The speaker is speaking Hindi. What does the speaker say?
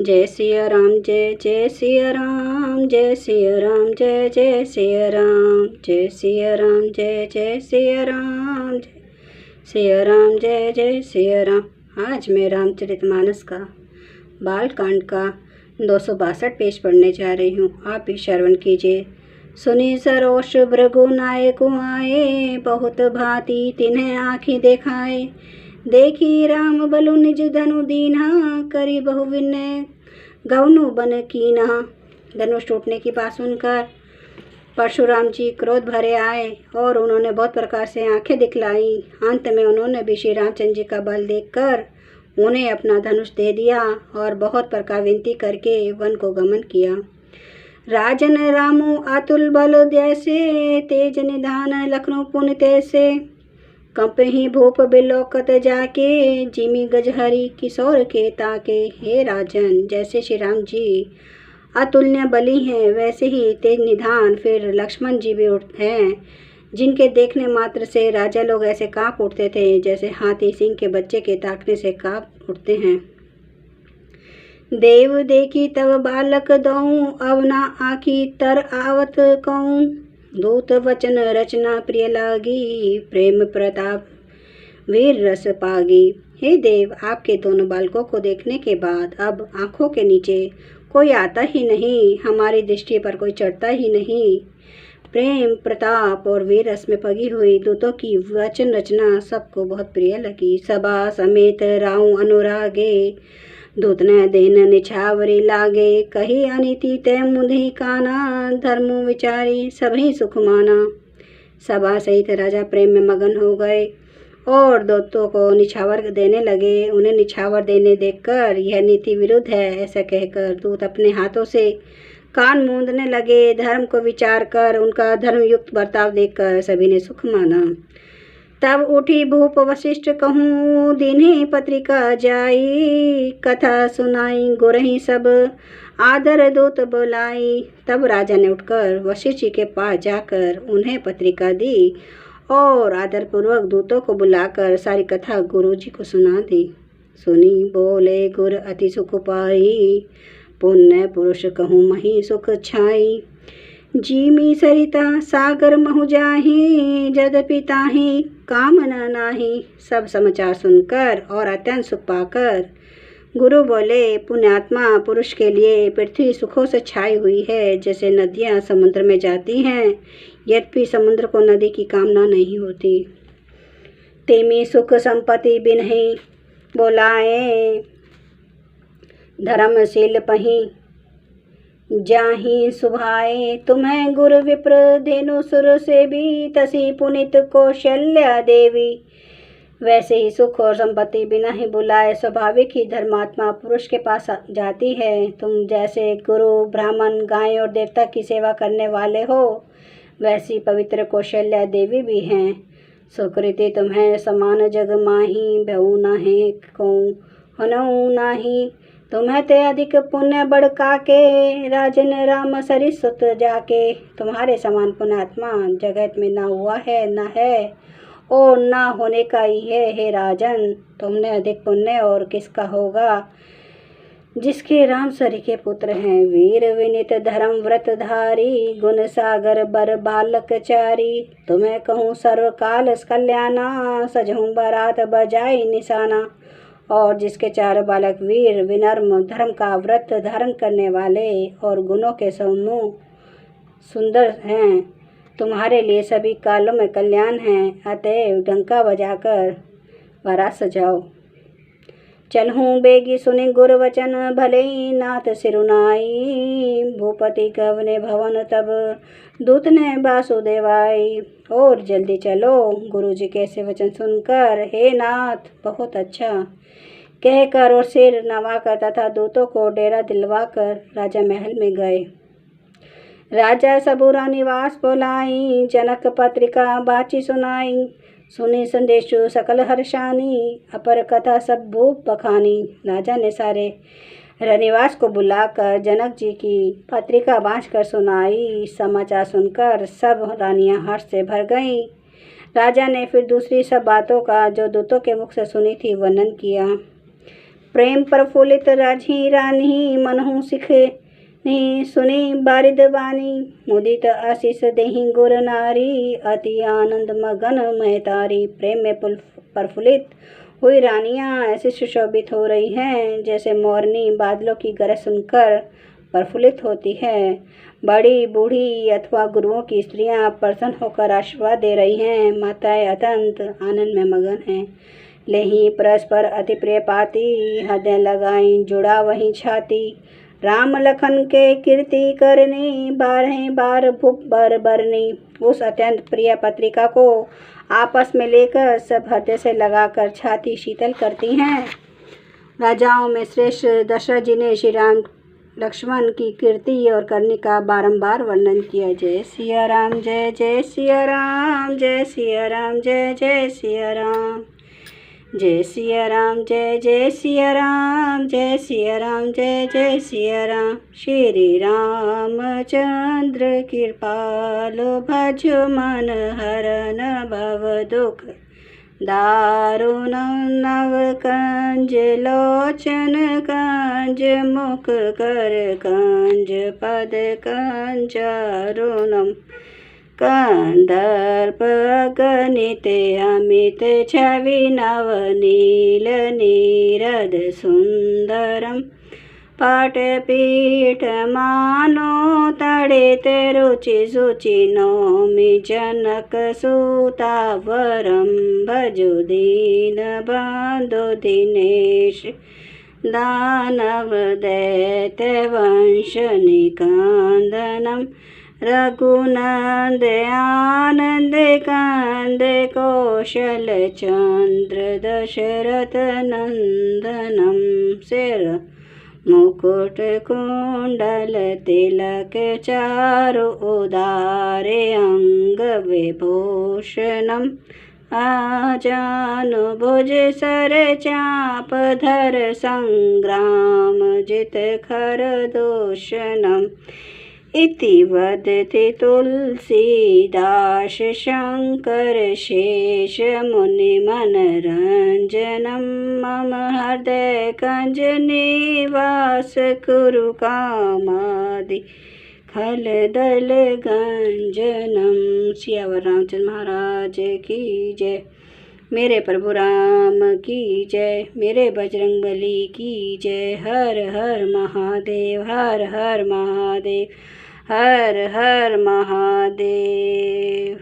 जय सिया राम, जय जय सिया राम, जय सिया राम, जय जय सिया राम, जय सिया राम, जय जय सिया राम, जय सिया राम, जय जय सिया राम। आज मैं रामचरितमानस का बालकांड का 262 पेज पढ़ने जा रही हूँ। आप भी श्रवण कीजिए। सुनी सरोष भृगु नायक आए, बहुत भांति तिन्हें आँखी देखाए। देखी राम बलु निज धनु दीन्हा, करी बहु विनय गवनु बन कीन्हा। धनुष टूटने की बात सुनकर परशुराम जी क्रोध भरे आए और उन्होंने बहुत प्रकार से आंखें दिखलाई। अंत में उन्होंने भी श्री रामचंद्र जी का बल देखकर उन्हें अपना धनुष दे दिया और बहुत प्रकार विनती करके वन को गमन किया। राजन रामु अतुल बल जैसे, तेज निधान लखनऊ पुन तैसे। कंपहि भूप बिलोकत जाके, जिमी गजहरी किशोर के ताके। हे राजन, जैसे श्री राम जी अतुल्य बली हैं, वैसे ही तेज निधान फिर लक्ष्मण जी भी हैं, जिनके देखने मात्र से राजा लोग ऐसे कांप उठते थे जैसे हाथी सिंह के बच्चे के ताकने से कांप उठते हैं। देव देखी तब बालक दऊं, अवना आखी तर आवत कहूं। दूत वचन रचना प्रिय लागी, प्रेम प्रताप वीर रस पागी। हे देव, आपके दोनों बालकों को देखने के बाद अब आंखों के नीचे कोई आता ही नहीं, हमारी दृष्टि पर कोई चढ़ता ही नहीं। प्रेम प्रताप और वीर रस में पगी हुई दूतों की वचन रचना सबको बहुत प्रिय लगी। सभा समेत राऊ अनुरागे, दूत न देन निछावरी लागे। कही अनिति तय मुधि काना, धर्म विचारी सभी सुख माना। सभा सहित राजा प्रेम में मगन हो गए और दूतों को निछावर देने लगे। उन्हें निछावर देने देखकर यह नीति विरुद्ध है ऐसा कहकर दूत अपने हाथों से कान मूंदने लगे। धर्म को विचार कर उनका धर्मयुक्त बर्ताव देखकर सभी ने सुख माना। तब उठी भूप वशिष्ठ कहूँ, दीन्ही पत्रिका जाई। कथा सुनाई गुरही सब, आदर दूत बुलाई। तब राजा ने उठकर वशिष्ठ जी के पास जाकर उन्हें पत्रिका दी और आदरपूर्वक दूतों को बुलाकर सारी कथा गुरु जी को सुना दी। सुनी बोले गुर अति सुख पाई, पुण्य पुरुष कहूँ मही सुख छाई। जीमी सरिता सागर महु जाही, जदपि ताही कामना नाही। सब समाचार सुनकर और अत्यंत सुख पाकर गुरु बोले, पुण्यात्मा पुरुष के लिए पृथ्वी सुखों से छाई हुई है, जैसे नदियाँ समुद्र में जाती हैं, यद्यपि समुद्र को नदी की कामना नहीं होती। तेमी सुख संपत्ति बिनहि बोलाए, धर्मशील पही जाही सुभाए। तुम्हें गुरु विप्र धेनु सुर से भी, तसी पुनित कौशल्या देवी। वैसे ही सुख और संपत्ति बिना ही बुलाए स्वाभाविक ही धर्मात्मा पुरुष के पास जाती है। तुम जैसे गुरु ब्राह्मण गाय और देवता की सेवा करने वाले हो, वैसी पवित्र कौशल्या देवी भी हैं। सुकृति तुम्हें समान जग माही, बहु नाहे कहूँ हनऊ नाही। तुम्हें ते अधिक पुण्य बड़का के, राजन राम सरिसुत जाके। तुम्हारे समान पुण्यात्मा जगत में ना हुआ है, ना है और ना होने का ही है। हे राजन, तुमने अधिक पुण्य और किसका होगा, जिसके राम सरी के पुत्र हैं। वीर विनित धर्म व्रतधारी, गुण सागर बर बालक चारी। तुम्हें कहूँ सर्वकाल कल्याणा, सजहूँ बारात बजाई निशाना। और जिसके चारों बालक वीर विनम्र धर्म का व्रत धारण करने वाले और गुणों के समूह सुंदर हैं, तुम्हारे लिए सभी कालों में कल्याण है। अतएव डंका बजाकर बारात सजाओ। चलहूँ बेगी सुनि गुरु वचन, भले ही नाथ सिरुनाई। भूपति गवने भवन तब, दूत ने वासुदेवाई। और जल्दी चलो, गुरु जी कैसे वचन सुनकर हे नाथ बहुत अच्छा कहकर और सिर नवाकर तथा दूतों को डेरा दिलवाकर राजा महल में गए। राजा सबूरा निवास बोलाई, जनक पत्रिका बाची सुनाई। सुनी संदेशु सकल हर्षानी, अपर कथा सब भूप बखानी। राजा ने सारे रनिवास को बुलाकर जनक जी की पत्रिका बाँचकर सुनाई। समाचार सुनकर सब रानियां हर्ष से भर गईं। राजा ने फिर दूसरी सब बातों का जो दूतों के मुख से सुनी थी वर्णन किया। प्रेम प्रफुल्लित राजी रानी मनहु सिखे नहीं सुनी बारिद बानी मुदित आशीष देहि गुर नारी अति आनंद मगन महतारी। प्रेम में प्रफुल्लित हुई रानियां ऐसे सुशोभित हो रही हैं जैसे मोरनी बादलों की गरज सुनकर प्रफुल्लित होती है। बड़ी बूढ़ी अथवा गुरुओं की स्त्रियां प्रसन्न होकर आशीर्वाद दे रही हैं। माताएं अत्यंत आनंद में मगन हैं। लेहि परस्पर अति प्रिय पाती हृदय लगाई जुड़ा वहीं छाती। राम लखन के कीर्ति करनी 12 बार भूप बर बरनी। उस अत्यंत प्रिय पत्रिका को आपस में लेकर सब हृदय से लगाकर छाती शीतल करती हैं। राजाओं में श्रेष्ठ दशरथ जी ने श्री राम लक्ष्मण की कीर्ति और करनी का बारंबार वर्णन किया। जय सिया राम जय जय सिया राम जय सिया राम जय जय सिया राम जय सिया राम जय जय सिया राम जय सिया राम जय जय सिया राम। श्री रामचंद्र कृपालु भजो मन हरन भव दुख दारुणं नव कंज लोचन कंज मुख कर कंज पद कंजरुणम कंदर्प गणित अमित छवि नव नील नीरद सुंदरम पाटपीठ मानो तड़ित रुचि सुचि नौमि जनक सुतावरम भजो दीन बंधु दिनेश दानव दैत्य वंश निकंदनम रघुनंद आनंद कंद कौशल चंद्र दशरथ नंदनम सिर मुकुट कुंडल तिलक चारु उदारे अंग विभूषणम आजानु भुज सर चाप धर संग्राम जित खर दूषणम इति वदति तुलसीदास शंकर शेष मुनि मनरंजनम मम हृदय कंज निवास कुरु कामादि खल दल गंजनम। सियावर रामचंद्र महाराज की जय। मेरे प्रभु राम की जय। मेरे बजरंग बली की जय। हर हर महादेव हर हर महादेव हर हर महादेव।